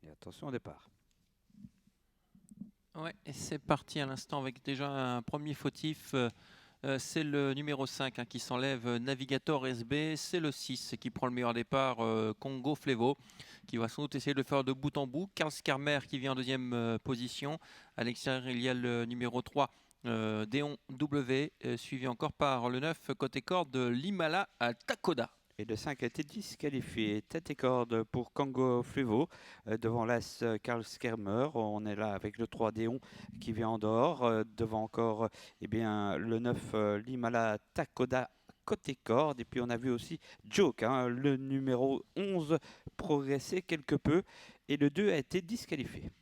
Et attention au départ. Ouais, et c'est parti à l'instant avec déjà un premier fautif. C'est le numéro 5 qui s'enlève, Navigator SB. C'est le 6 qui prend le meilleur départ, Congo Flevo, qui va sans doute essayer de le faire de bout en bout. Karl Skarmer qui vient en deuxième position. À l'extérieur, il y a le numéro 3, Déon W, suivi encore par le 9 côté corde, l'Himala à Takoda. Et le 5 a été disqualifié. Tête et corde pour Congo Flevo. Devant l'As Karl Skermer. On est là avec le 3 Déon qui vient en dehors. Devant encore le 9 l'Himala Takoda côté corde. Et puis on a vu aussi Joke, le numéro 11, progresser quelque peu. Et le 2 a été disqualifié.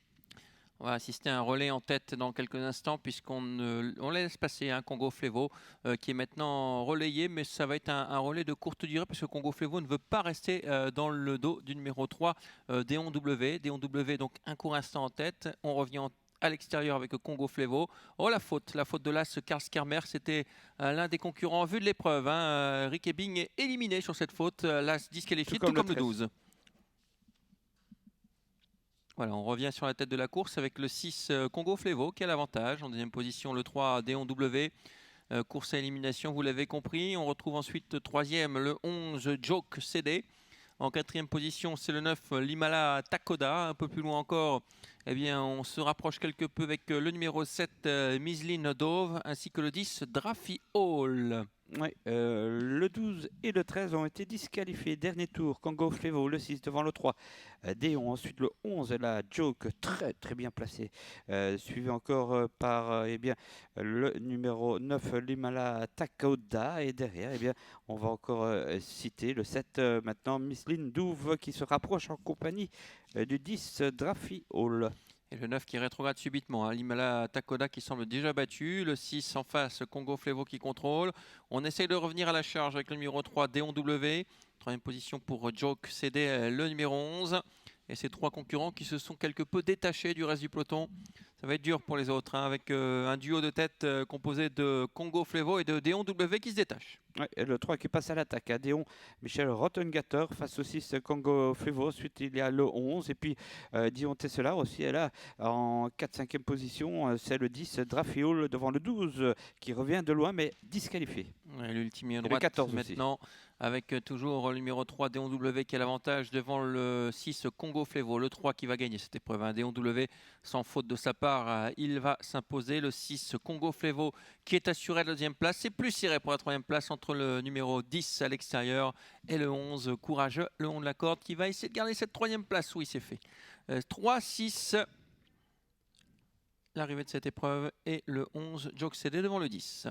On va assister à un relais en tête dans quelques instants on laisse passer un Congo Flevo qui est maintenant relayé, mais ça va être un relais de courte durée parce que Congo Flevo ne veut pas rester dans le dos du numéro 3, Déon W. Déon W, donc un court instant en tête. On revient à l'extérieur avec Congo Flevo. Oh, la faute de l'As Karl Skarmer, c'était l'un des concurrents en vue de l'épreuve. Rick Ebbing est éliminé sur cette faute. L'As disqualifié, tout comme le 12. Voilà, on revient sur la tête de la course avec le 6 Congo Flevo qui a l'avantage. En deuxième position, le 3 Déon W. Course à élimination, vous l'avez compris. On retrouve ensuite troisième le 11 Joke CD. En quatrième position, c'est le 9 l'Himala Takoda. Un peu plus loin encore, on se rapproche quelque peu avec le numéro 7 Mislin Dove ainsi que le 10 Draffy Hall. Oui, le 12 et le 13 ont été disqualifiés. Dernier tour, Congo Flevo, le 6 devant le 3. Déon, ensuite le 11, la Joke, très très bien placé. Suivi encore par le numéro 9, l'Himala Takoda. Et derrière, on va encore citer le 7, maintenant, Mislin Douve, qui se rapproche en compagnie du 10, Draffy Hall. Et le 9 qui rétrograde subitement, l'Himala Takoda qui semble déjà battu. Le 6 en face, Congo Flevo qui contrôle. On essaye de revenir à la charge avec le numéro 3, Déon W. Troisième position pour Joke CD, le numéro 11. Et ces trois concurrents qui se sont quelque peu détachés du reste du peloton. Ça va être dur pour les autres, avec un duo de tête composé de Congo Flevo et de Déon W qui se détache. Ouais, et le 3 qui passe à l'attaque. Déon, Michel Rottengatter face au 6 Congo Flevo. Ensuite, il y a le 11. Et puis, Dion Tesselar aussi est là en 4-5e position. C'est le 10 Drafiol devant le 12 qui revient de loin mais disqualifié. Ouais, l'ultime à Et le droite 14 maintenant aussi. avec toujours le numéro 3 Déon W qui a l'avantage devant le 6 Congo Flevo. Le 3 qui va gagner cette épreuve. Déon W sans faute de sa part, il va s'imposer. Le 6 Congo Flevo qui est assuré à la deuxième place. C'est plus serré pour la troisième place entre le numéro 10 à l'extérieur et le 11 courageux, le 11 de la corde qui va essayer de garder cette troisième place. Oui, c'est fait. 3-6. L'arrivée de cette épreuve et le 11 Joke CD devant le 10.